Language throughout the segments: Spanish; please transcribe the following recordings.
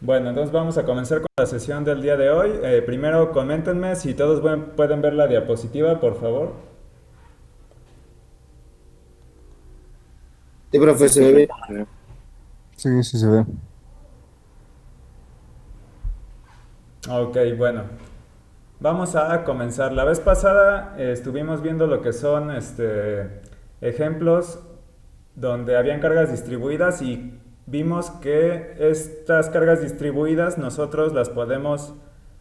Bueno, entonces vamos a comenzar con la sesión del día de hoy. Primero, coméntenme si todos pueden ver la diapositiva, por favor. Sí, profe, se ve bien. Sí, sí se ve. Ok, bueno, vamos a comenzar. La vez pasada estuvimos viendo lo que son ejemplos donde habían cargas distribuidas y vimos que estas cargas distribuidas nosotros las podemos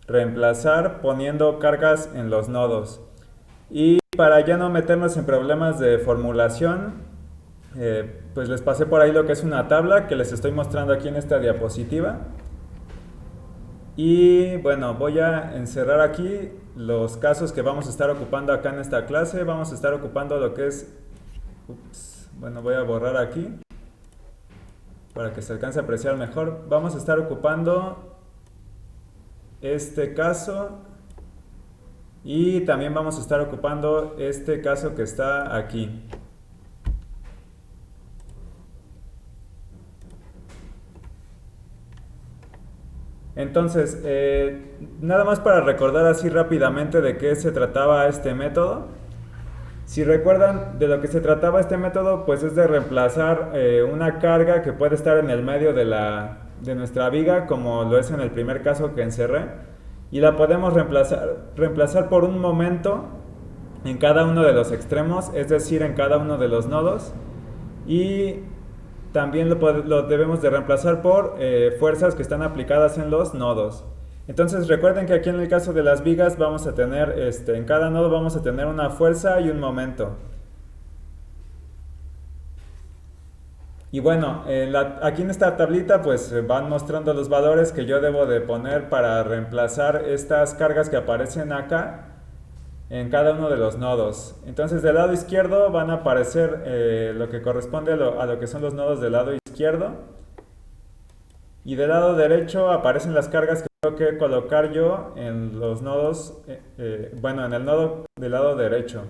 reemplazar poniendo cargas en los nodos. Y para ya no meternos en problemas de formulación, pues les pasé por ahí lo que es una tabla que les estoy mostrando aquí en esta diapositiva. Y bueno, voy a encerrar aquí los casos que vamos a estar ocupando acá en esta clase. Vamos a estar ocupando lo que es... bueno, voy a borrar aquí para que se alcance a apreciar mejor. Vamos a estar ocupando este caso y también vamos a estar ocupando este caso que está aquí. Entonces, nada más para recordar así rápidamente de qué se trataba este método. Si recuerdan de lo que se trataba este método, pues es de reemplazar una carga que puede estar en el medio de nuestra viga, como lo es en el primer caso que encerré, y la podemos reemplazar por un momento en cada uno de los extremos, es decir, en cada uno de los nodos, y también lo debemos de reemplazar por fuerzas que están aplicadas en los nodos. Entonces recuerden que aquí en el caso de las vigas vamos a tener, en cada nodo vamos a tener una fuerza y un momento. Y bueno, aquí en esta tablita pues van mostrando los valores que yo debo de poner para reemplazar estas cargas que aparecen acá en cada uno de los nodos. Entonces del lado izquierdo van a aparecer lo que corresponde a lo que son los nodos del lado izquierdo. Y del lado derecho aparecen las cargas que tengo que colocar yo en los nodos, bueno, en el nodo del lado derecho.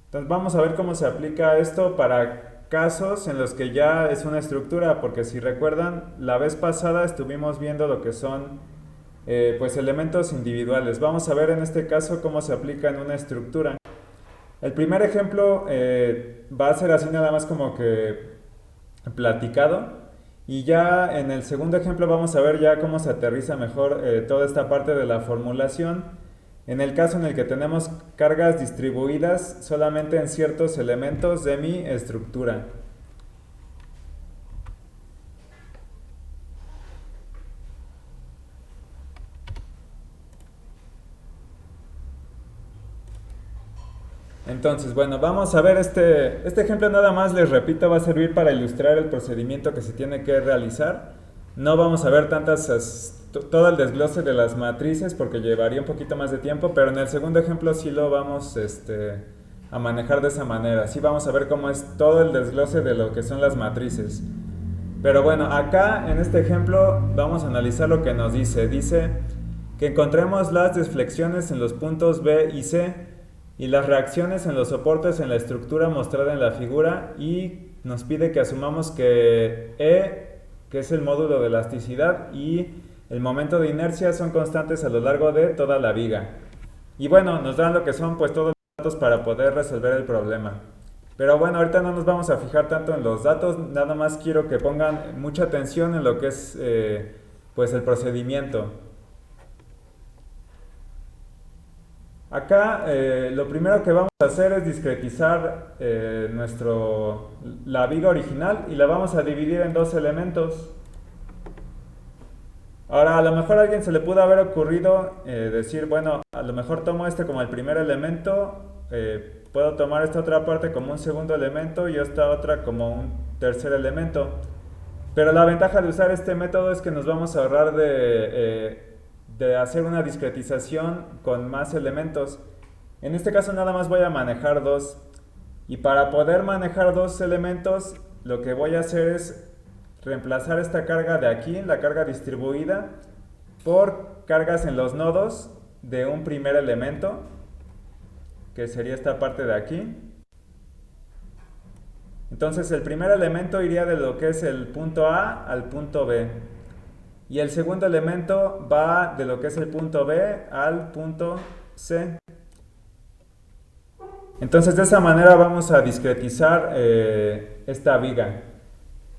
Entonces vamos a ver cómo se aplica esto para casos en los que ya es una estructura, porque si recuerdan, la vez pasada estuvimos viendo lo que son pues elementos individuales. Vamos a ver en este caso cómo se aplica en una estructura. El primer ejemplo va a ser así nada más como que platicado. Y ya en el segundo ejemplo vamos a ver ya cómo se aterriza mejor toda esta parte de la formulación. En el caso en el que tenemos cargas distribuidas solamente en ciertos elementos de mi estructura. Entonces, bueno, vamos a ver este ejemplo nada más, les repito, va a servir para ilustrar el procedimiento que se tiene que realizar. No vamos a ver todo el desglose de las matrices porque llevaría un poquito más de tiempo, pero en el segundo ejemplo sí lo vamos a manejar de esa manera. Sí vamos a ver cómo es todo el desglose de lo que son las matrices. Pero bueno, acá en este ejemplo vamos a analizar lo que nos dice. Dice que encontremos las desflexiones en los puntos B y C y las reacciones en los soportes en la estructura mostrada en la figura y nos pide que asumamos que E, que es el módulo de elasticidad, y el momento de inercia son constantes a lo largo de toda la viga. Y bueno, nos dan lo que son pues todos los datos para poder resolver el problema. Pero bueno, ahorita no nos vamos a fijar tanto en los datos, nada más quiero que pongan mucha atención en lo que es pues el procedimiento. Acá lo primero que vamos a hacer es discretizar la viga original y la vamos a dividir en dos elementos. Ahora, a lo mejor a alguien se le pudo haber ocurrido decir, bueno, a lo mejor tomo este como el primer elemento, puedo tomar esta otra parte como un segundo elemento y esta otra como un tercer elemento. Pero la ventaja de usar este método es que nos vamos a ahorrar de hacer una discretización con más elementos. En este caso nada más voy a manejar dos. Y para poder manejar dos elementos, lo que voy a hacer es reemplazar esta carga de aquí, la carga distribuida, por cargas en los nodos de un primer elemento, que sería esta parte de aquí. Entonces el primer elemento iría de lo que es el punto A al punto B. Y el segundo elemento va de lo que es el punto B al punto C. Entonces de esa manera vamos a discretizar esta viga.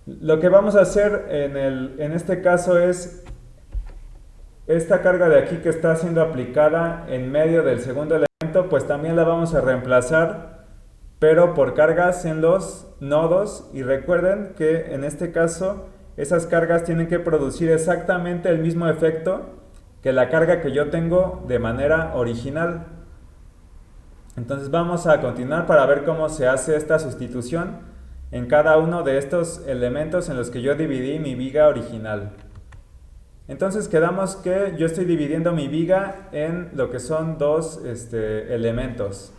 Lo que vamos a hacer en este caso es esta carga de aquí que está siendo aplicada en medio del segundo elemento, pues también la vamos a reemplazar, pero por cargas en los nodos. Y recuerden que en este caso esas cargas tienen que producir exactamente el mismo efecto que la carga que yo tengo de manera original. Entonces vamos a continuar para ver cómo se hace esta sustitución en cada uno de estos elementos en los que yo dividí mi viga original. Entonces quedamos que yo estoy dividiendo mi viga en lo que son dos elementos.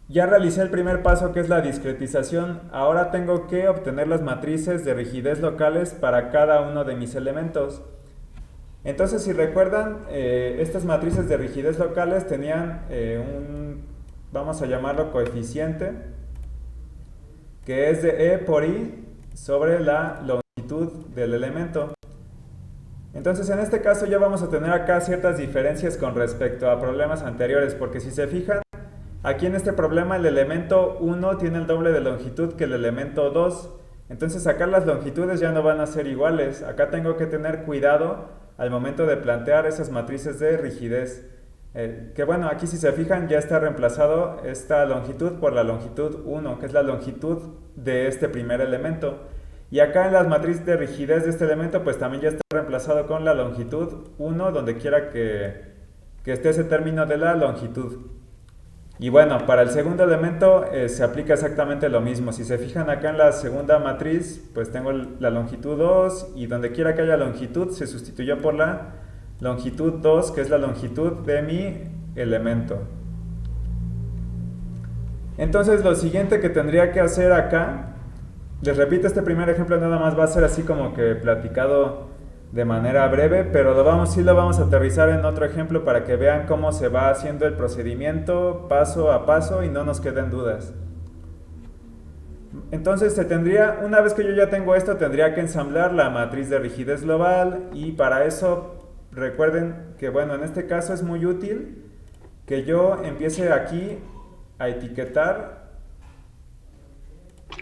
Ya realicé el primer paso, que es la discretización. Ahora tengo que obtener las matrices de rigidez locales para cada uno de mis elementos. Entonces, si recuerdan, estas matrices de rigidez locales tenían vamos a llamarlo coeficiente, que es de E por I sobre la longitud del elemento. Entonces, en este caso ya vamos a tener acá ciertas diferencias con respecto a problemas anteriores, porque si se fijan, aquí en este problema el elemento 1 tiene el doble de longitud que el elemento 2. Entonces acá las longitudes ya no van a ser iguales. Acá tengo que tener cuidado al momento de plantear esas matrices de rigidez. Que bueno, aquí si se fijan ya está reemplazado esta longitud por la longitud 1, que es la longitud de este primer elemento. Y acá en las matrices de rigidez de este elemento pues también ya está reemplazado con la longitud 1 donde quiera que esté ese término de la longitud. Y bueno, para el segundo elemento se aplica exactamente lo mismo. Si se fijan acá en la segunda matriz, pues tengo la longitud 2 y donde quiera que haya longitud se sustituyó por la longitud 2, que es la longitud de mi elemento. Entonces lo siguiente que tendría que hacer acá, les repito, este primer ejemplo nada más va a ser así como que platicado de manera breve, pero sí lo vamos a aterrizar en otro ejemplo para que vean cómo se va haciendo el procedimiento paso a paso y no nos queden dudas. Entonces una vez que yo ya tengo esto, tendría que ensamblar la matriz de rigidez global y para eso recuerden que bueno, en este caso es muy útil que yo empiece aquí a etiquetar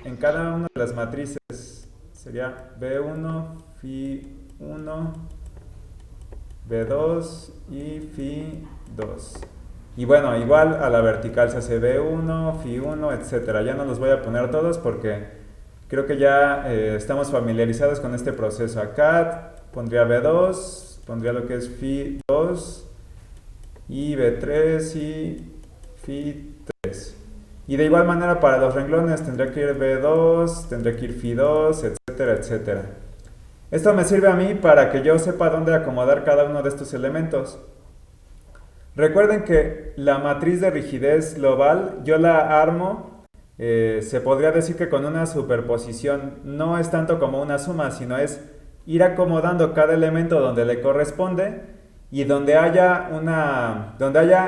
en cada una de las matrices. Sería B1, Phi1, B2 y Phi2. Y bueno, igual a la vertical se hace B1, Phi1, etcétera. Ya no los voy a poner todos porque creo que ya estamos familiarizados con este proceso. Acá pondría B2, pondría lo que es Phi2 y B3 y Phi3. Y de igual manera para los renglones tendría que ir B2, tendría que ir Phi2, etcétera, etcétera. Esto me sirve a mí para que yo sepa dónde acomodar cada uno de estos elementos. Recuerden que la matriz de rigidez global yo la armo, se podría decir que con una superposición. No es tanto como una suma, sino es ir acomodando cada elemento donde le corresponde y donde haya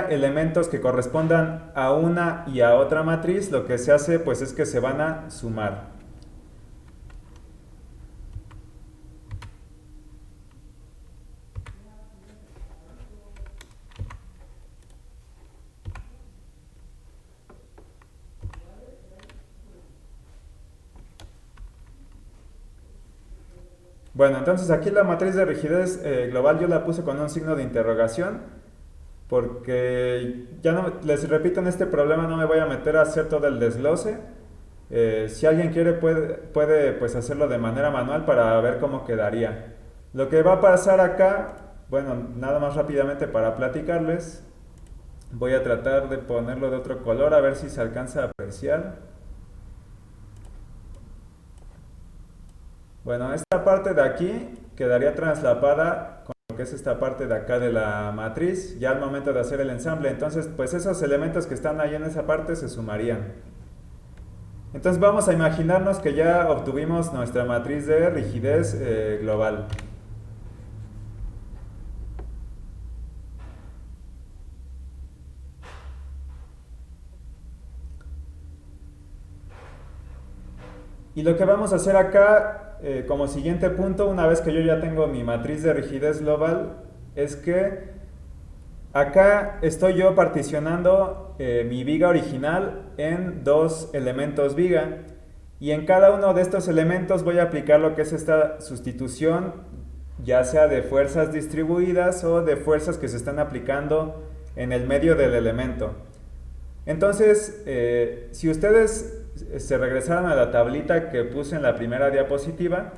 elementos que correspondan a una y a otra matriz, lo que se hace pues es que se van a sumar. Bueno, entonces aquí la matriz de rigidez global yo la puse con un signo de interrogación porque ya no, les repito, en este problema no me voy a meter a hacer todo el desglose. Si alguien quiere puede pues hacerlo de manera manual para ver cómo quedaría. Lo que va a pasar acá, bueno, nada más rápidamente para platicarles, voy a tratar de ponerlo de otro color a ver si se alcanza a apreciar. Bueno, esta parte de aquí quedaría traslapada con lo que es esta parte de acá de la matriz, ya al momento de hacer el ensamble. Entonces, pues esos elementos que están ahí en esa parte se sumarían. Entonces vamos a imaginarnos que ya obtuvimos nuestra matriz de rigidez global. Y lo que vamos a hacer acá como siguiente punto, una vez que yo ya tengo mi matriz de rigidez global, es que acá estoy yo particionando mi viga original en dos elementos viga y en cada uno de estos elementos voy a aplicar lo que es esta sustitución, ya sea de fuerzas distribuidas o de fuerzas que se están aplicando en el medio del elemento. Entonces, si ustedes se regresaran a la tablita que puse en la primera diapositiva,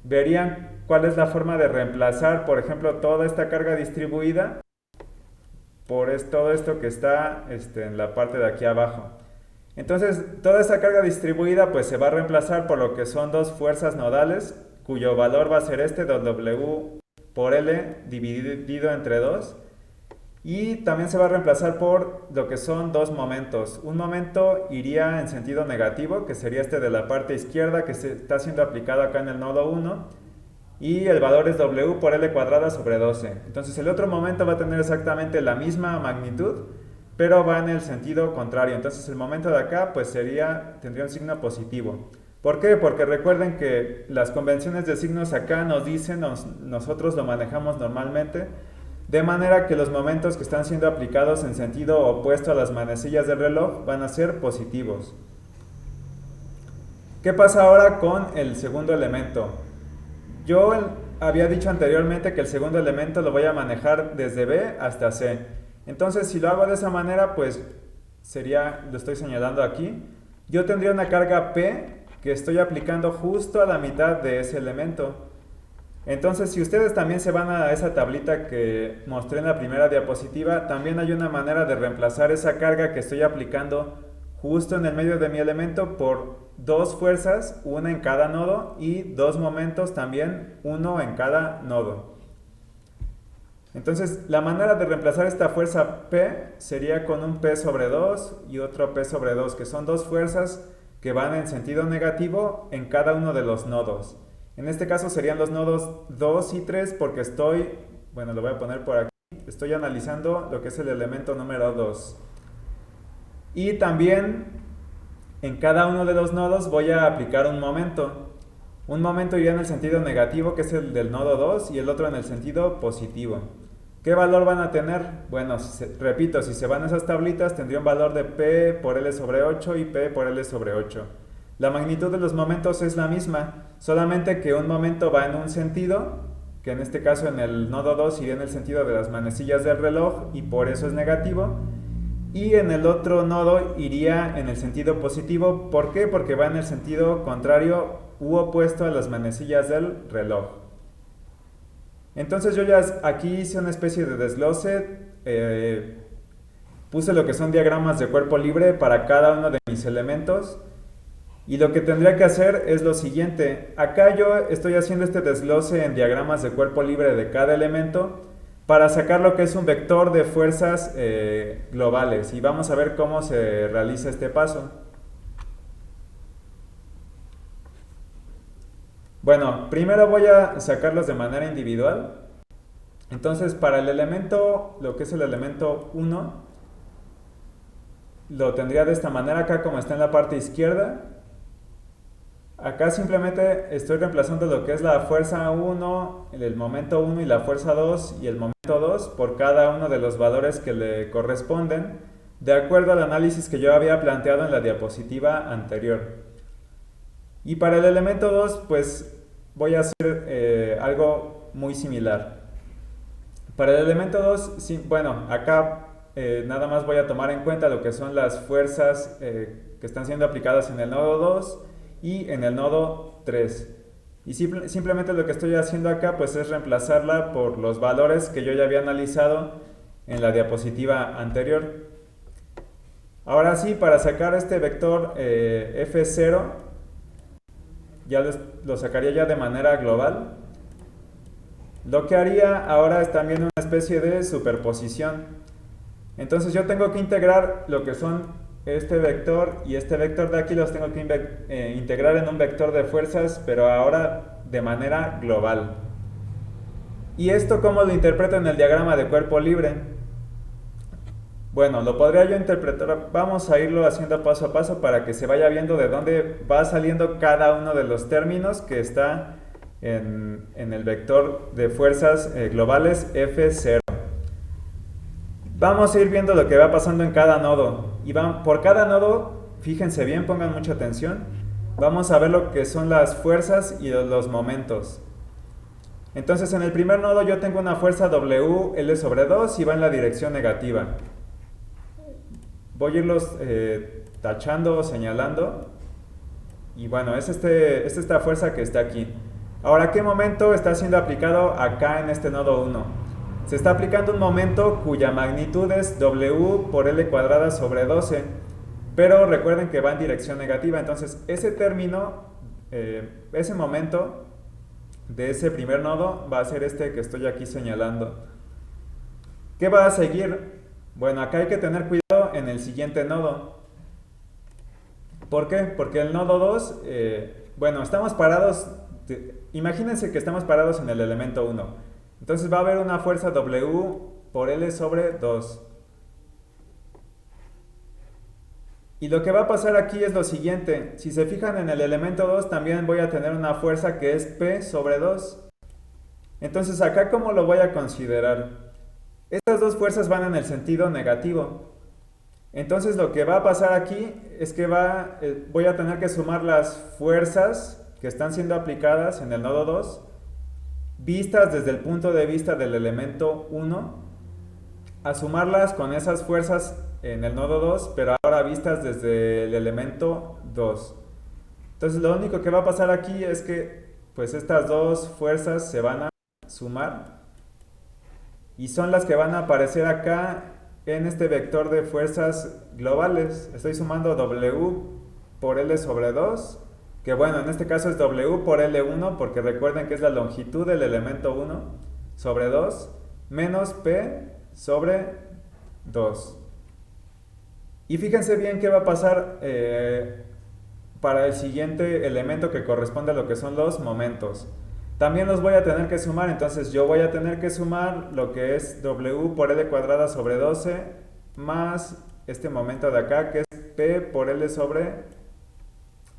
verían cuál es la forma de reemplazar, por ejemplo, toda esta carga distribuida por todo esto que está en la parte de aquí abajo. Entonces, toda esta carga distribuida pues se va a reemplazar por lo que son dos fuerzas nodales, cuyo valor va a ser este, W por L dividido entre 2. Y también se va a reemplazar por lo que son dos momentos. Un momento iría en sentido negativo, que sería este de la parte izquierda, que se está siendo aplicado acá en el nodo 1. Y el valor es W por L cuadrada sobre 12. Entonces el otro momento va a tener exactamente la misma magnitud, pero va en el sentido contrario. Entonces el momento de acá pues tendría un signo positivo. ¿Por qué? Porque recuerden que las convenciones de signos acá nos dicen, nosotros lo manejamos normalmente, de manera que los momentos que están siendo aplicados en sentido opuesto a las manecillas del reloj van a ser positivos. ¿Qué pasa ahora con el segundo elemento? Yo había dicho anteriormente que el segundo elemento lo voy a manejar desde B hasta C. Entonces, si lo hago de esa manera, pues lo estoy señalando aquí, yo tendría una carga P que estoy aplicando justo a la mitad de ese elemento. Entonces, si ustedes también se van a esa tablita que mostré en la primera diapositiva, también hay una manera de reemplazar esa carga que estoy aplicando justo en el medio de mi elemento por dos fuerzas, una en cada nodo, y dos momentos también, uno en cada nodo. Entonces, la manera de reemplazar esta fuerza P sería con un P sobre 2 y otro P sobre 2, que son dos fuerzas que van en sentido negativo en cada uno de los nodos. En este caso serían los nodos 2 y 3 porque lo voy a poner por aquí, estoy analizando lo que es el elemento número 2. Y también en cada uno de los nodos voy a aplicar un momento. Un momento iría en el sentido negativo, que es el del nodo 2, y el otro en el sentido positivo. ¿Qué valor van a tener? Bueno, repito, si se van a esas tablitas, tendría un valor de P por L sobre 8 y P por L sobre 8. La magnitud de los momentos es la misma, solamente que un momento va en un sentido, que en este caso en el nodo 2 iría en el sentido de las manecillas del reloj y por eso es negativo, y en el otro nodo iría en el sentido positivo. ¿Por qué? Porque va en el sentido contrario u opuesto a las manecillas del reloj. Entonces yo ya aquí hice una especie de desglose, puse lo que son diagramas de cuerpo libre para cada uno de mis elementos. Y lo que tendría que hacer es lo siguiente. Acá yo estoy haciendo este desglose en diagramas de cuerpo libre de cada elemento para sacar lo que es un vector de fuerzas globales. Y vamos a ver cómo se realiza este paso. Bueno, primero voy a sacarlos de manera individual. Entonces, para el elemento, lo que es el elemento 1, lo tendría de esta manera acá como está en la parte izquierda. Acá simplemente estoy reemplazando lo que es la fuerza 1, el momento 1 y la fuerza 2 y el momento 2 por cada uno de los valores que le corresponden, de acuerdo al análisis que yo había planteado en la diapositiva anterior. Y para el elemento 2, pues voy a hacer algo muy similar. Para el elemento 2, sí, bueno, acá nada más voy a tomar en cuenta lo que son las fuerzas que están siendo aplicadas en el nodo 2 y en el nodo 3. Y simplemente lo que estoy haciendo acá pues es reemplazarla por los valores que yo ya había analizado en la diapositiva anterior. Ahora sí, para sacar este vector F0, ya lo sacaría ya de manera global. Lo que haría ahora es también una especie de superposición. Entonces yo tengo que integrar lo que son este vector y este vector de aquí, los tengo que integrar en un vector de fuerzas, pero ahora de manera global. ¿Y esto cómo lo interpreto en el diagrama de cuerpo libre? Bueno, lo podría yo interpretar, vamos a irlo haciendo paso a paso para que se vaya viendo de dónde va saliendo cada uno de los términos que está en el vector de fuerzas globales F0. Vamos a ir viendo lo que va pasando en cada nodo. Y por cada nodo, fíjense bien, pongan mucha atención. Vamos a ver lo que son las fuerzas y los momentos. Entonces en el primer nodo yo tengo una fuerza W L sobre 2 y va en la dirección negativa. Voy a irlos tachando o señalando. Y bueno, es esta fuerza que está aquí. Ahora, ¿qué momento está siendo aplicado acá en este nodo 1? Se está aplicando un momento cuya magnitud es W por L cuadrada sobre 12. Pero recuerden que va en dirección negativa. Entonces, ese término, ese momento de ese primer nodo va a ser este que estoy aquí señalando. ¿Qué va a seguir? Bueno, acá hay que tener cuidado en el siguiente nodo. ¿Por qué? Porque el nodo 2, bueno, estamos parados, imagínense que estamos parados en el elemento 1. Entonces va a haber una fuerza W por L sobre 2. Y lo que va a pasar aquí es lo siguiente. Si se fijan en el elemento 2 también voy a tener una fuerza que es P sobre 2. Entonces acá, ¿cómo lo voy a considerar? Estas dos fuerzas van en el sentido negativo. Entonces lo que va a pasar aquí es que voy a tener que sumar las fuerzas que están siendo aplicadas en el nodo 2, vistas desde el punto de vista del elemento 1, a sumarlas con esas fuerzas en el nodo 2, pero ahora vistas desde el elemento 2. Entonces lo único que va a pasar aquí es que pues estas dos fuerzas se van a sumar y son las que van a aparecer acá en este vector de fuerzas globales. Estoy sumando W por L sobre 2, que bueno, en este caso es W por L1, porque recuerden que es la longitud del elemento 1 sobre 2, menos P sobre 2. Y fíjense bien qué va a pasar para el siguiente elemento que corresponde a lo que son los momentos. También los voy a tener que sumar, entonces yo voy a tener que sumar lo que es W por L cuadrada sobre 12 más este momento de acá que es P por L sobre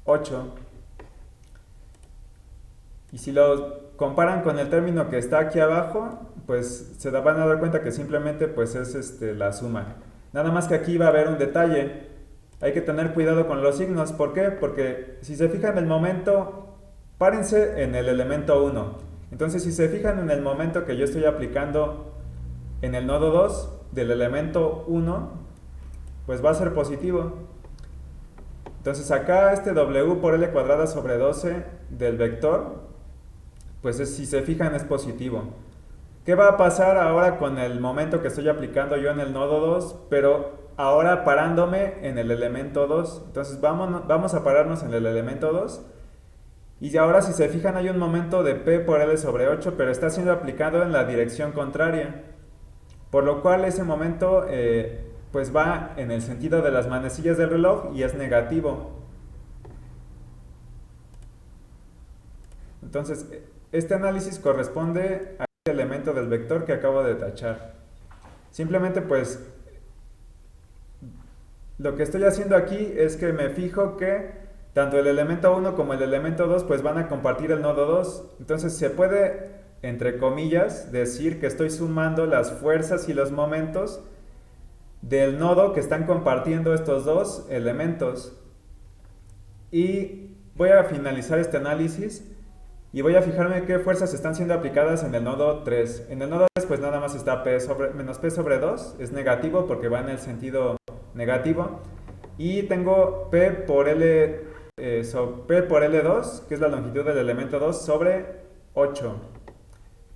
8. Y si lo comparan con el término que está aquí abajo, pues se van a dar cuenta que simplemente pues es la suma. Nada más que aquí va a haber un detalle. Hay que tener cuidado con los signos. ¿Por qué? Porque si se fijan en el momento, párense en el elemento 1. Entonces si se fijan en el momento que yo estoy aplicando en el nodo 2 del elemento 1, pues va a ser positivo. Entonces acá este W por L cuadrada sobre 12 del vector, pues si se fijan es positivo. ¿Qué va a pasar ahora con el momento que estoy aplicando yo en el nodo 2, pero ahora parándome en el elemento 2? Entonces vamos a pararnos en el elemento 2. Y ahora si se fijan hay un momento de P por L sobre 8, pero está siendo aplicado en la dirección contraria. Por lo cual ese momento pues va en el sentido de las manecillas del reloj y es negativo. Entonces este análisis corresponde a este elemento del vector que acabo de tachar. Simplemente pues lo que estoy haciendo aquí es que me fijo que tanto el elemento 1 como el elemento 2 pues van a compartir el nodo 2. Entonces se puede, entre comillas, decir que estoy sumando las fuerzas y los momentos del nodo que están compartiendo estos dos elementos. Y voy a finalizar este análisis y voy a fijarme qué fuerzas están siendo aplicadas en el nodo 3. En el nodo 3 pues nada más está menos P sobre 2, es negativo porque va en el sentido negativo. Y tengo P por P por L2, que es la longitud del elemento 2, sobre 8,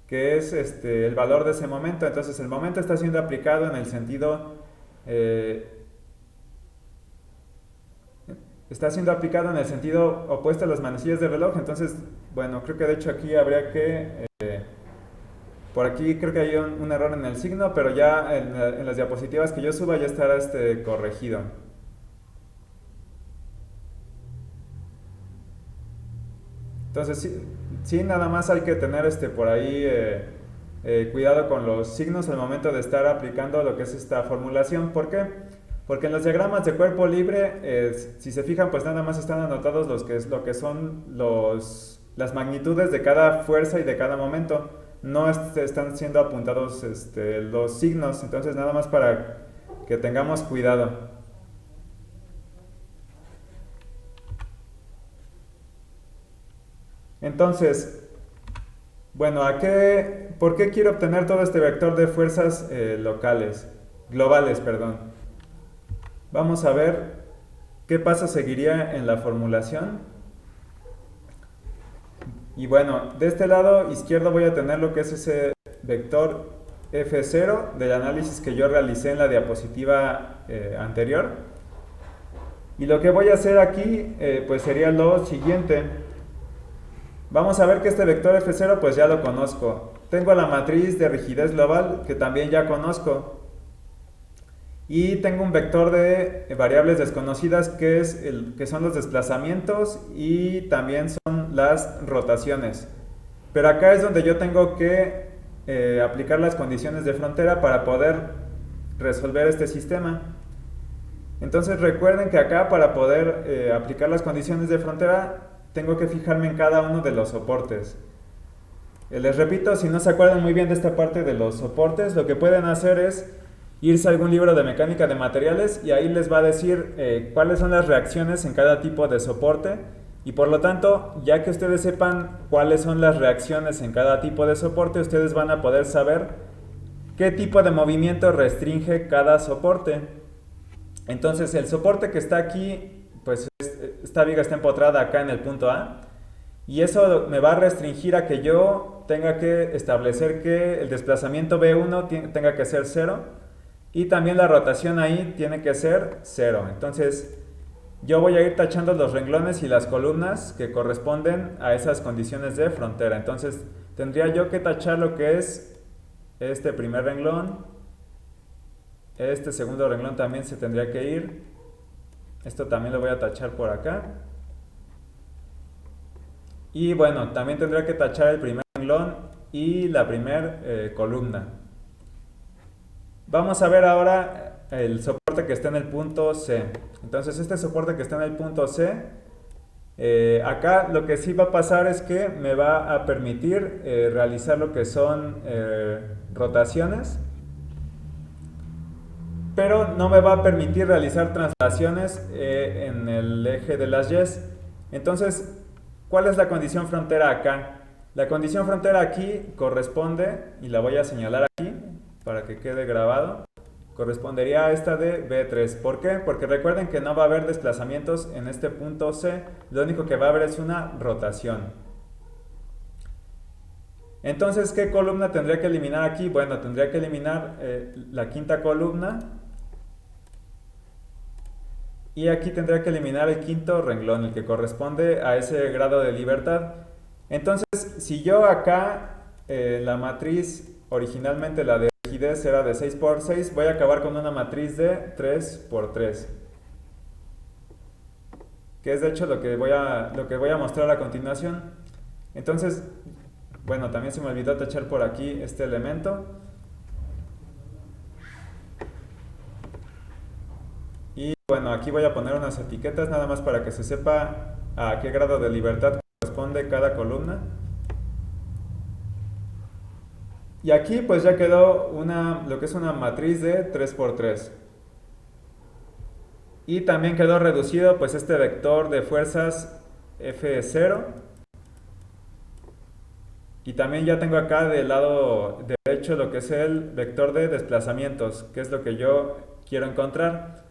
que es el valor de ese momento. Entonces el momento está siendo aplicado en el sentido... está siendo aplicado en el sentido opuesto a las manecillas del reloj. Entonces, bueno, creo que de hecho aquí habría que... por aquí creo que hay un error en el signo, pero ya en las diapositivas que yo suba ya estará corregido. Entonces, sí, sí, nada más hay que tener por ahí cuidado con los signos al momento de estar aplicando lo que es esta formulación. ¿Por qué? Porque en los diagramas de cuerpo libre, si se fijan, pues nada más están anotados lo que son las magnitudes de cada fuerza y de cada momento. No están siendo apuntados los signos, entonces nada más para que tengamos cuidado. Entonces, bueno, ¿por qué quiero obtener todo este vector de fuerzas globales, perdón? Vamos a ver qué paso seguiría en la formulación. Y bueno, de este lado izquierdo voy a tener lo que es ese vector F0 del análisis que yo realicé en la diapositiva anterior. Y lo que voy a hacer aquí pues sería lo siguiente. Vamos a ver que este vector F0 pues ya lo conozco. Tengo la matriz de rigidez global que también ya conozco. Y tengo un vector de variables desconocidas que son los desplazamientos y también son las rotaciones. Pero acá es donde yo tengo que aplicar las condiciones de frontera para poder resolver este sistema. Entonces recuerden que acá para poder aplicar las condiciones de frontera tengo que fijarme en cada uno de los soportes. Les repito, si no se acuerdan muy bien de esta parte de los soportes, lo que pueden hacer es irse a algún libro de mecánica de materiales y ahí les va a decir cuáles son las reacciones en cada tipo de soporte y por lo tanto, ya que ustedes sepan cuáles son las reacciones en cada tipo de soporte, ustedes van a poder saber qué tipo de movimiento restringe cada soporte. Entonces, el soporte que está aquí, pues esta viga está empotrada acá en el punto A y eso me va a restringir a que yo tenga que establecer que el desplazamiento B1 tenga que ser 0 y también la rotación ahí tiene que ser 0. Entonces yo voy a ir tachando los renglones y las columnas que corresponden a esas condiciones de frontera. Entonces tendría yo que tachar lo que es este primer renglón, este segundo renglón también se tendría que ir, esto también lo voy a tachar por acá. Y bueno, también tendría que tachar el primer renglón y la primera columna. Vamos a ver ahora el soporte que está en el punto C. Entonces este soporte que está en el punto C, acá lo que sí va a pasar es que me va a permitir realizar lo que son rotaciones, pero no me va a permitir realizar traslaciones en el eje de las Ys. Entonces, ¿cuál es la condición frontera acá? La condición frontera aquí corresponde, y la voy a señalar aquí para que quede grabado, correspondería a esta de B3. ¿Por qué? Porque recuerden que no va a haber desplazamientos en este punto C, lo único que va a haber es una rotación. Entonces, ¿qué columna tendría que eliminar aquí? Bueno, tendría que eliminar la quinta columna y aquí tendría que eliminar el quinto renglón, el que corresponde a ese grado de libertad. Entonces, si yo acá la matriz, originalmente la de rigidez era de 6 por 6, voy a acabar con una matriz de 3 por 3. Que es de hecho lo que voy a mostrar a continuación. Entonces, bueno, también se me olvidó tachar por aquí este elemento. Y bueno, aquí voy a poner unas etiquetas nada más para que se sepa a qué grado de libertad corresponde cada columna. Y aquí pues ya quedó lo que es una matriz de 3 por 3. Y también quedó reducido pues este vector de fuerzas F0. Y también ya tengo acá del lado derecho lo que es el vector de desplazamientos, que es lo que yo quiero encontrar.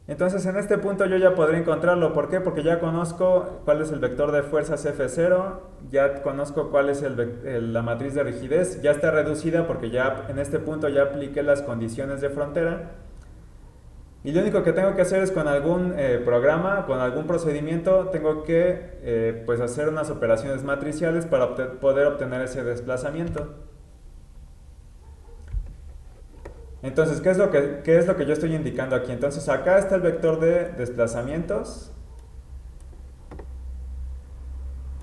Entonces en este punto yo ya podré encontrarlo. ¿Por qué? Porque ya conozco cuál es el vector de fuerzas F0, ya conozco cuál es la matriz de rigidez, ya está reducida porque ya en este punto ya apliqué las condiciones de frontera. Y lo único que tengo que hacer es con algún programa, con algún procedimiento, tengo que pues hacer unas operaciones matriciales para poder obtener ese desplazamiento. Entonces, ¿qué es lo que yo estoy indicando aquí? Entonces, acá está el vector de desplazamientos.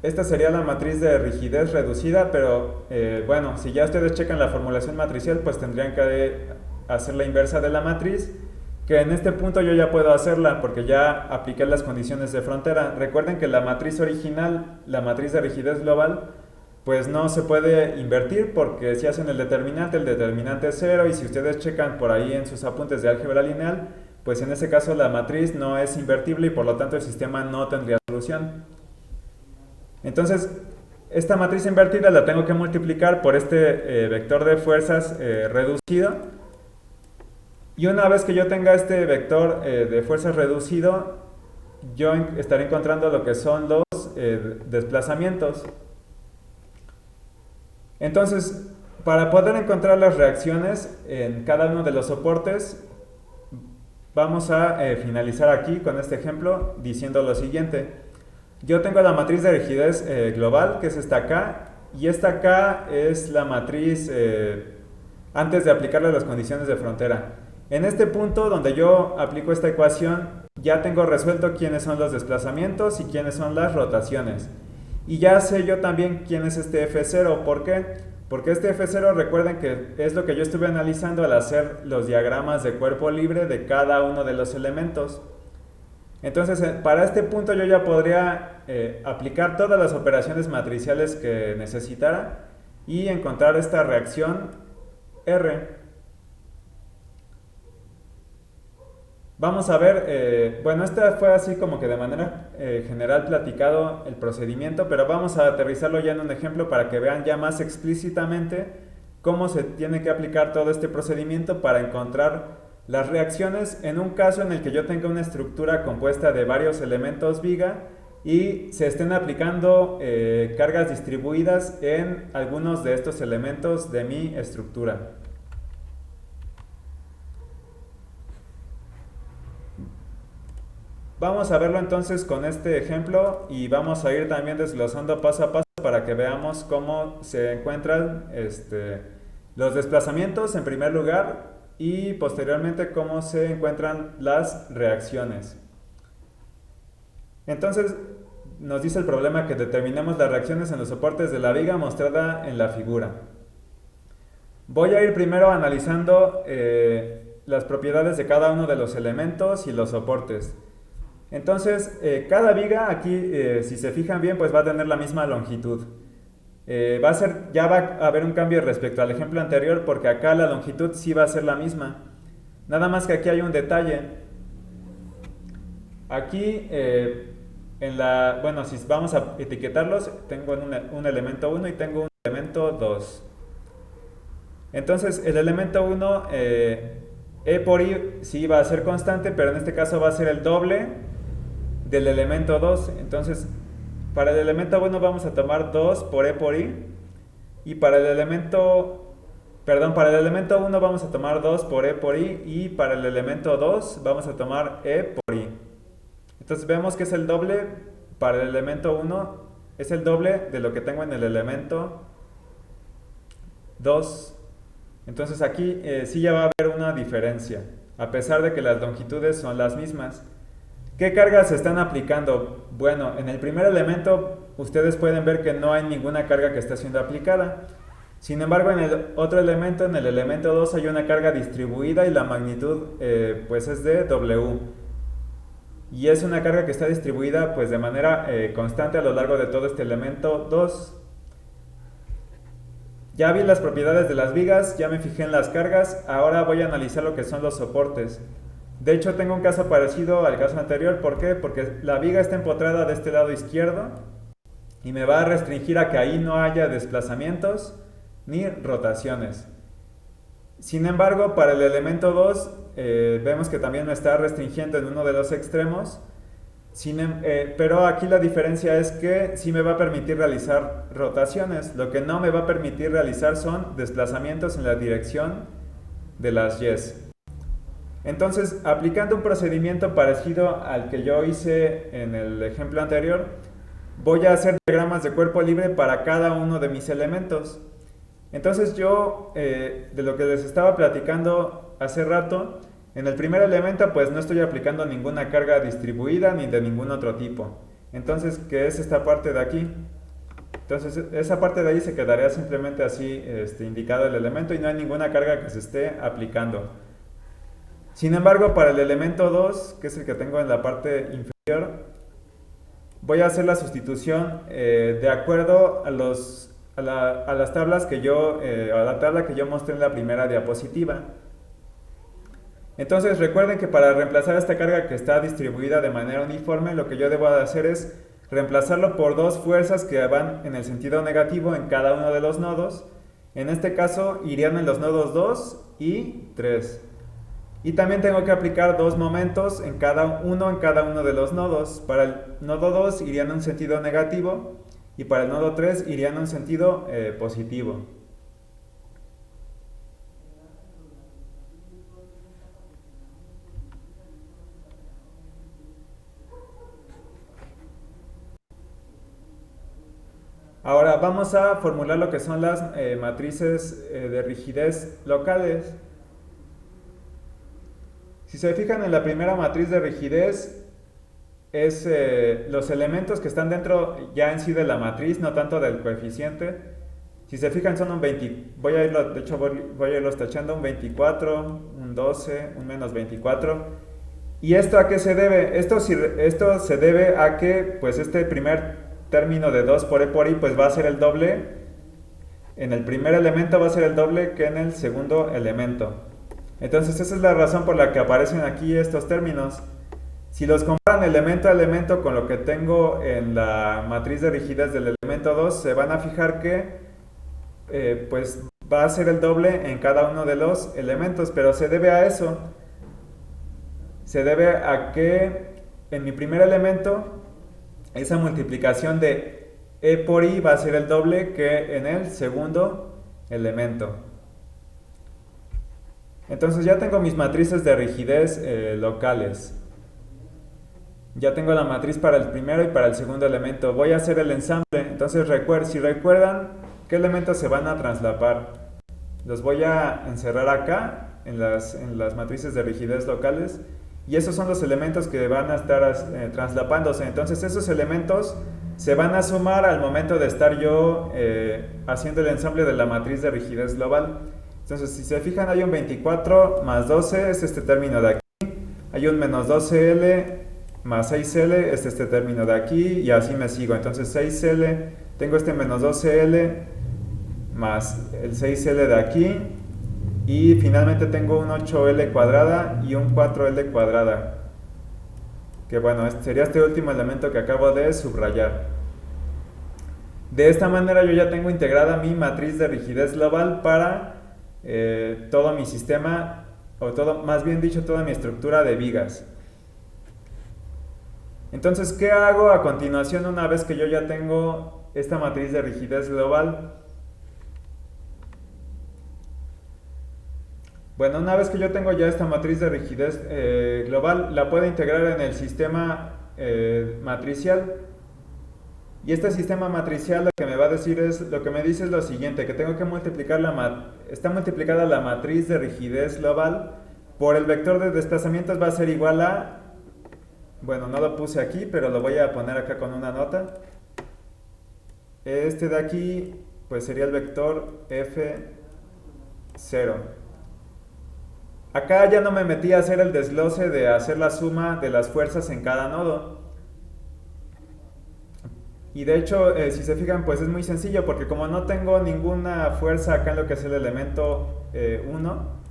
esta sería la matriz de rigidez reducida, pero bueno, si ya ustedes checan la formulación matricial, pues tendrían que hacer la inversa de la matriz, que en este punto yo ya puedo hacerla porque ya apliqué las condiciones de frontera. Recuerden que la matriz original, la matriz de rigidez global, pues no se puede invertir porque si hacen el determinante es cero, y si ustedes checan por ahí en sus apuntes de álgebra lineal, pues en ese caso la matriz no es invertible y por lo tanto el sistema no tendría solución. Entonces, esta matriz invertida la tengo que multiplicar por este vector de fuerzas reducido. Y una vez que yo tenga este vector de fuerzas reducido, yo estaré encontrando lo que son los desplazamientos. Entonces, para poder encontrar las reacciones en cada uno de los soportes, vamos a finalizar aquí con este ejemplo diciendo lo siguiente. Yo tengo la matriz de rigidez global, que es esta acá, y esta acá es la matriz antes de aplicarle las condiciones de frontera. En este punto donde yo aplico esta ecuación, ya tengo resuelto quiénes son los desplazamientos y quiénes son las rotaciones. Y ya sé yo también quién es este F0. ¿Por qué? Porque este F0, recuerden que es lo que yo estuve analizando al hacer los diagramas de cuerpo libre de cada uno de los elementos. Entonces, para este punto yo ya podría aplicar todas las operaciones matriciales que necesitara y encontrar esta reacción R. Vamos a ver, bueno, esta fue así como que de manera general platicado el procedimiento, pero vamos a aterrizarlo ya en un ejemplo para que vean ya más explícitamente cómo se tiene que aplicar todo este procedimiento para encontrar las reacciones en un caso en el que yo tenga una estructura compuesta de varios elementos viga y se estén aplicando cargas distribuidas en algunos de estos elementos de mi estructura. Vamos a verlo entonces con este ejemplo y vamos a ir también desglosando paso a paso para que veamos cómo se encuentran los desplazamientos en primer lugar y posteriormente cómo se encuentran las reacciones. Entonces nos dice el problema que determinemos las reacciones en los soportes de la viga mostrada en la figura. Voy a ir primero analizando las propiedades de cada uno de los elementos y los soportes. Entonces, cada viga aquí, si se fijan bien, pues va a tener la misma longitud. Ya va a haber un cambio respecto al ejemplo anterior porque acá la longitud sí va a ser la misma. Nada más que aquí hay un detalle. Aquí, bueno, si vamos a etiquetarlos, tengo un elemento 1 y tengo un elemento 2. Entonces, el elemento 1, E por I sí va a ser constante, pero en este caso va a ser el doble del elemento 2. Entonces, para el elemento 1 vamos a tomar 2 por E por I. Y para el elemento 1 vamos a tomar 2 por E por I. Y para el elemento 2 vamos a tomar E por I. Entonces vemos que es el doble para el elemento 1. Es el doble de lo que tengo en el elemento 2. Entonces aquí sí ya va a haber una diferencia, a pesar de que las longitudes son las mismas. ¿Qué cargas se están aplicando? Bueno, en el primer elemento ustedes pueden ver que no hay ninguna carga que esté siendo aplicada. Sin embargo, en el otro elemento, en el elemento 2, hay una carga distribuida y la magnitud pues es de W. Y es una carga que está distribuida pues de manera constante a lo largo de todo este elemento 2. Ya vi las propiedades de las vigas, ya me fijé en las cargas, ahora voy a analizar lo que son los soportes. De hecho, tengo un caso parecido al caso anterior. ¿Por qué? Porque la viga está empotrada de este lado izquierdo y me va a restringir a que ahí no haya desplazamientos ni rotaciones. Sin embargo, para el elemento 2 vemos que también me está restringiendo en uno de los extremos, pero aquí la diferencia es que sí me va a permitir realizar rotaciones. Lo que no me va a permitir realizar son desplazamientos en la dirección de las Y's. Entonces, aplicando un procedimiento parecido al que yo hice en el ejemplo anterior, voy a hacer diagramas de cuerpo libre para cada uno de mis elementos. Entonces yo, de lo que les estaba platicando hace rato, en el primer elemento pues no estoy aplicando ninguna carga distribuida ni de ningún otro tipo. Entonces, ¿qué es esta parte de aquí? Entonces, esa parte de ahí se quedaría simplemente así indicado el elemento y no hay ninguna carga que se esté aplicando. Sin embargo, para el elemento 2, que es el que tengo en la parte inferior, voy a hacer la sustitución de acuerdo a las tablas que a la tabla que yo mostré en la primera diapositiva. Entonces recuerden que para reemplazar esta carga que está distribuida de manera uniforme, lo que yo debo de hacer es reemplazarlo por dos fuerzas que van en el sentido negativo en cada uno de los nodos. En este caso irían en los nodos 2 y 3. Y también tengo que aplicar dos momentos en cada uno de los nodos. Para el nodo 2 irían en un sentido negativo y para el nodo 3 irían en un sentido positivo. Ahora vamos a formular lo que son las matrices de rigidez locales. Si se fijan en la primera matriz de rigidez, es los elementos que están dentro ya en sí de la matriz, no tanto del coeficiente. Si se fijan son un 20, de hecho voy a irlos tachando, un 24, un 12, un menos 24. ¿Y esto a qué se debe? Esto se debe a que pues este primer término de 2 por e por i pues va a ser el doble. En el primer elemento va a ser el doble que en el segundo elemento. Entonces esa es la razón por la que aparecen aquí estos términos. Si los comparan elemento a elemento con lo que tengo en la matriz de rigidez del elemento 2, se van a fijar que pues va a ser el doble en cada uno de los elementos, pero se debe a eso. Se debe a que en mi primer elemento esa multiplicación de e por i va a ser el doble que en el segundo elemento. Entonces ya tengo mis matrices de rigidez locales. Ya tengo la matriz para el primero y para el segundo elemento. Voy a hacer el ensamble. Entonces si recuerdan qué elementos se van a traslapar, los voy a encerrar acá en las matrices de rigidez locales. Y esos son los elementos que van a estar traslapándose. Entonces esos elementos se van a sumar al momento de estar yo haciendo el ensamble de la matriz de rigidez global. Entonces si se fijan hay un 24 más 12 es este término de aquí. Hay un menos 12L más 6L es este término de aquí y así me sigo. Entonces 6L, tengo este menos 12L más el 6L de aquí. Y finalmente tengo un 8L cuadrada y un 4L cuadrada. Que bueno, sería este último elemento que acabo de subrayar. De esta manera yo ya tengo integrada mi matriz de rigidez global para todo mi sistema, más bien dicho, toda mi estructura de vigas. Entonces, ¿qué hago a continuación una vez que yo ya tengo esta matriz de rigidez global? Bueno, una vez que yo tengo ya esta matriz de rigidez global, la puedo integrar en el sistema matricial. Y este sistema matricial lo que me va a decir lo que me dice es lo siguiente, que tengo que multiplicar está multiplicada la matriz de rigidez global por el vector de desplazamientos va a ser igual a, bueno, no lo puse aquí, pero lo voy a poner acá con una nota. Este de aquí, pues sería el vector F0. Acá ya no me metí a hacer el desglose de hacer la suma de las fuerzas en cada nodo. Y de hecho, si se fijan, pues es muy sencillo porque como no tengo ninguna fuerza acá en lo que es el elemento 1,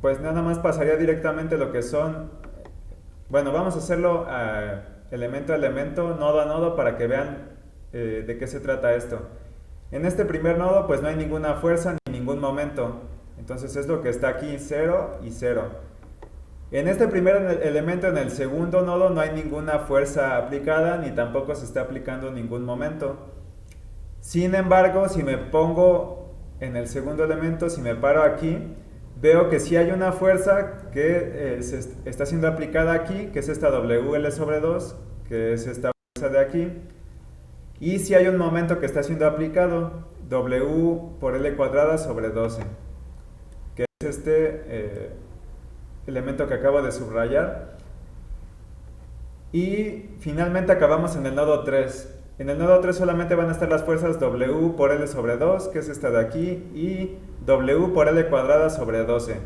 pues nada más pasaría directamente lo que son... Bueno, vamos a hacerlo elemento a elemento, nodo a nodo para que vean de qué se trata esto. En este primer nodo pues no hay ninguna fuerza ni ningún momento. Entonces es lo que está aquí, 0 y 0. En este primer elemento, en el segundo nodo, no hay ninguna fuerza aplicada ni tampoco se está aplicando ningún momento. Sin embargo, si me pongo en el segundo elemento, si me paro aquí, veo que sí hay una fuerza que se está siendo aplicada aquí, que es esta WL sobre 2, que es esta fuerza de aquí. Y si hay un momento que está siendo aplicado, W por L cuadrada sobre 12, que es este elemento que acabo de subrayar. Y finalmente acabamos en el nodo 3. En el nodo 3 solamente van a estar las fuerzas W por L sobre 2, que es esta de aquí, y W por L cuadrada sobre 12,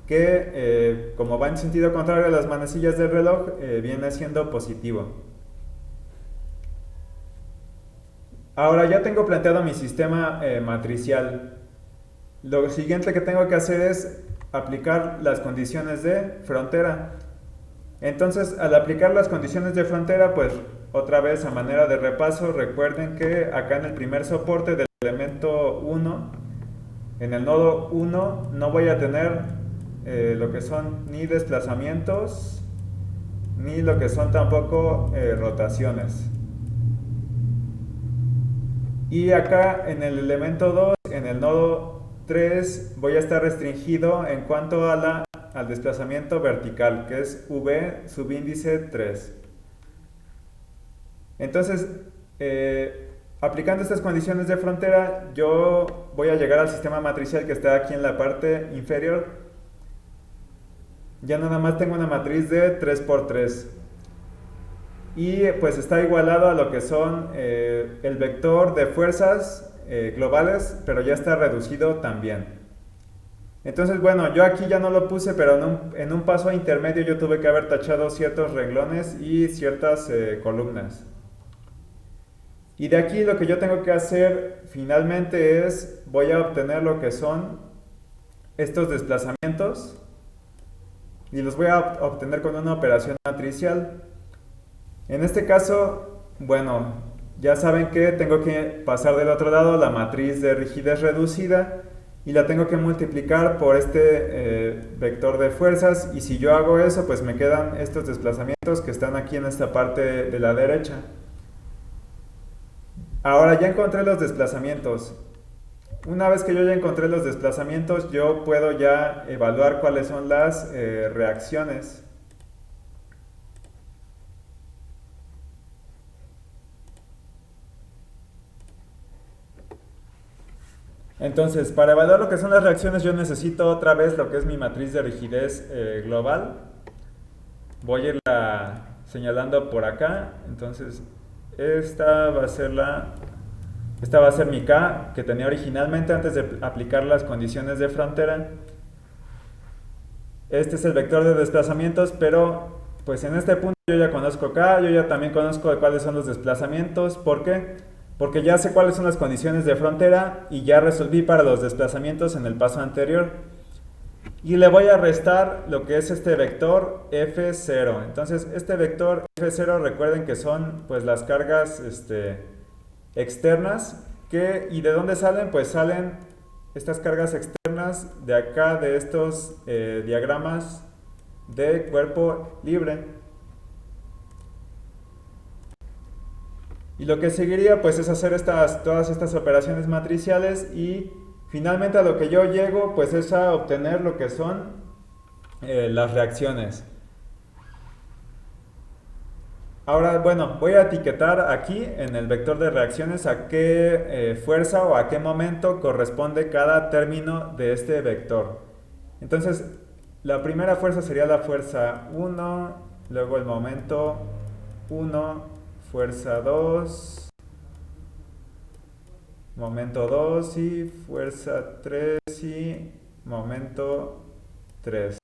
que como va en sentido contrario a las manecillas del reloj, viene siendo positivo. Ahora ya tengo planteado mi sistema matricial. Lo siguiente que tengo que hacer es aplicar las condiciones de frontera. Entonces, al aplicar las condiciones de frontera, pues otra vez a manera de repaso, recuerden que acá en el primer soporte del elemento 1, en el nodo 1, no voy a tener lo que son ni desplazamientos, ni lo que son tampoco rotaciones. Y acá en el elemento 2, en el nodo 3, voy a estar restringido en cuanto a al desplazamiento vertical, que es V subíndice 3. Entonces, aplicando estas condiciones de frontera, yo voy a llegar al sistema matricial que está aquí en la parte inferior. Ya nada más tengo una matriz de 3 por 3. Y pues está igualado a lo que son el vector de fuerzas globales, pero ya está reducido también. Entonces, bueno, yo aquí ya no lo puse, pero en un paso intermedio yo tuve que haber tachado ciertos renglones y ciertas columnas. Y de aquí lo que yo tengo que hacer finalmente es, voy a obtener lo que son estos desplazamientos y los voy a obtener con una operación matricial. En este caso, bueno, ya saben que tengo que pasar del otro lado la matriz de rigidez reducida y la tengo que multiplicar por este vector de fuerzas, y si yo hago eso, pues me quedan estos desplazamientos que están aquí en esta parte de la derecha. Ahora ya encontré los desplazamientos. Una vez que yo ya encontré los desplazamientos, yo puedo ya evaluar cuáles son las reacciones. Entonces, para evaluar lo que son las reacciones, yo necesito otra vez lo que es mi matriz de rigidez global. Voy a irla señalando por acá. Entonces, esta va a ser mi K que tenía originalmente antes de aplicar las condiciones de frontera. Este es el vector de desplazamientos, pero pues en este punto yo ya conozco K, yo ya también conozco cuáles son los desplazamientos. ¿Por qué? Porque ya sé cuáles son las condiciones de frontera y ya resolví para los desplazamientos en el paso anterior. Y le voy a restar lo que es este vector F0. Entonces este vector F0, recuerden que son pues las cargas externas. ¿Y de dónde salen? Pues salen estas cargas externas de acá, de estos diagramas de cuerpo libre. Y lo que seguiría pues es hacer todas estas operaciones matriciales, y finalmente a lo que yo llego pues es a obtener lo que son las reacciones. Ahora, bueno, voy a etiquetar aquí en el vector de reacciones a qué fuerza o a qué momento corresponde cada término de este vector. Entonces, la primera fuerza sería la fuerza 1, luego el momento 1, fuerza 2, momento 2 y fuerza 3 y momento 3.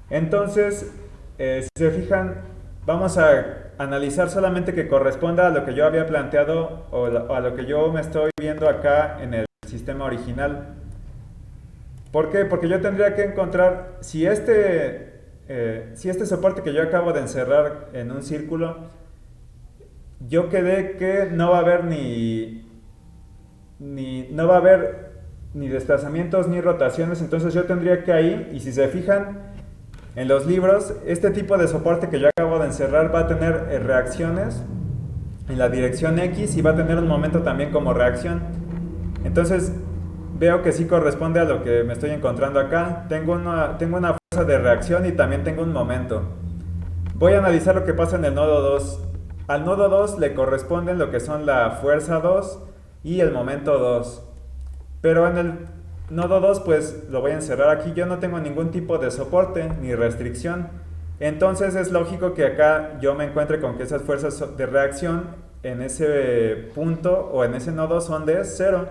Entonces, si se fijan, vamos a analizar solamente que corresponda a lo que yo había planteado o a lo que yo me estoy viendo acá en el sistema original. ¿Por qué? Porque yo tendría que encontrar si este soporte que yo acabo de encerrar en un círculo, yo quedé que no va a haber no va a haber ni desplazamientos ni rotaciones. Entonces yo tendría que ahí, y si se fijan en los libros, este tipo de soporte que yo acabo de encerrar va a tener reacciones en la dirección X y va a tener un momento también como reacción. Entonces veo que sí corresponde a lo que me estoy encontrando acá. Tengo una fuerza de reacción y también tengo un momento. Voy a analizar lo que pasa en el nodo 2. Al nodo 2 le corresponden lo que son la fuerza 2 y el momento 2. Pero en el nodo 2 pues lo voy a encerrar aquí. Yo no tengo ningún tipo de soporte ni restricción. Entonces es lógico que acá yo me encuentre con que esas fuerzas de reacción en ese punto o en ese nodo son de cero.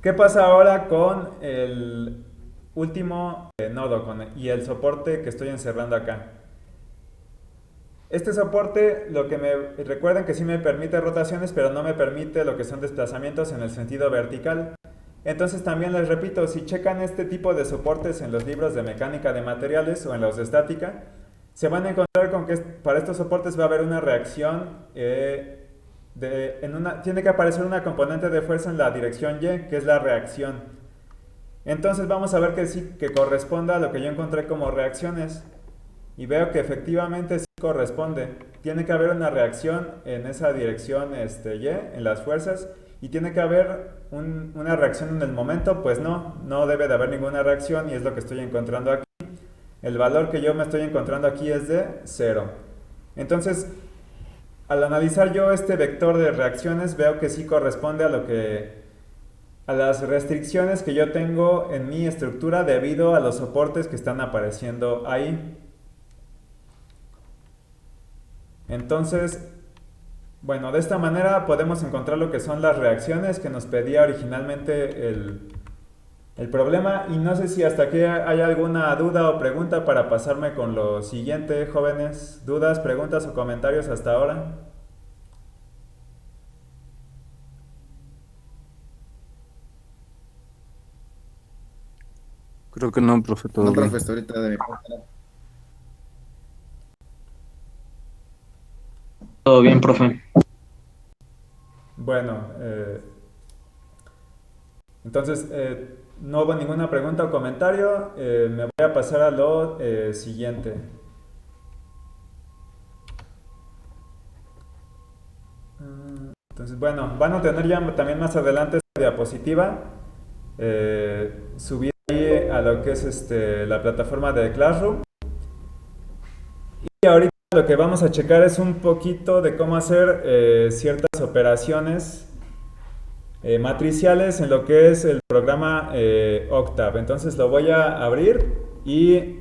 ¿Qué pasa ahora con el último nodo y el soporte que estoy encerrando acá? Este soporte, lo que me recuerden que sí me permite rotaciones, pero no me permite lo que son desplazamientos en el sentido vertical. Entonces también les repito, si checan este tipo de soportes en los libros de mecánica de materiales o en los de estática, se van a encontrar con que para estos soportes va a haber una reacción, tiene que aparecer una componente de fuerza en la dirección Y, que es la reacción. Entonces vamos a ver que sí, que corresponda a lo que yo encontré como reacciones. Y veo que efectivamente sí corresponde. Tiene que haber una reacción en esa dirección Y, en las fuerzas, y tiene que haber una reacción en el momento, pues no debe de haber ninguna reacción y es lo que estoy encontrando aquí. El valor que yo me estoy encontrando aquí es de cero. Entonces, al analizar yo este vector de reacciones, veo que sí corresponde a las restricciones que yo tengo en mi estructura debido a los soportes que están apareciendo ahí. Entonces, bueno, de esta manera podemos encontrar lo que son las reacciones que nos pedía originalmente el problema. Y no sé si hasta aquí hay alguna duda o pregunta para pasarme con lo siguiente, jóvenes. ¿Dudas, preguntas o comentarios hasta ahora? Creo que no, profe, todo No, bien. profe, hasta ahorita de mi parte no. Todo bien, profe. Bueno, entonces no hubo ninguna pregunta o comentario. Me voy a pasar a lo siguiente. Entonces, bueno, van a tener ya también más adelante esta diapositiva. Subir ahí a lo que es la plataforma de Classroom. Y ahorita lo que vamos a checar es un poquito de cómo hacer ciertas operaciones matriciales en lo que es el programa Octave. Entonces lo voy a abrir y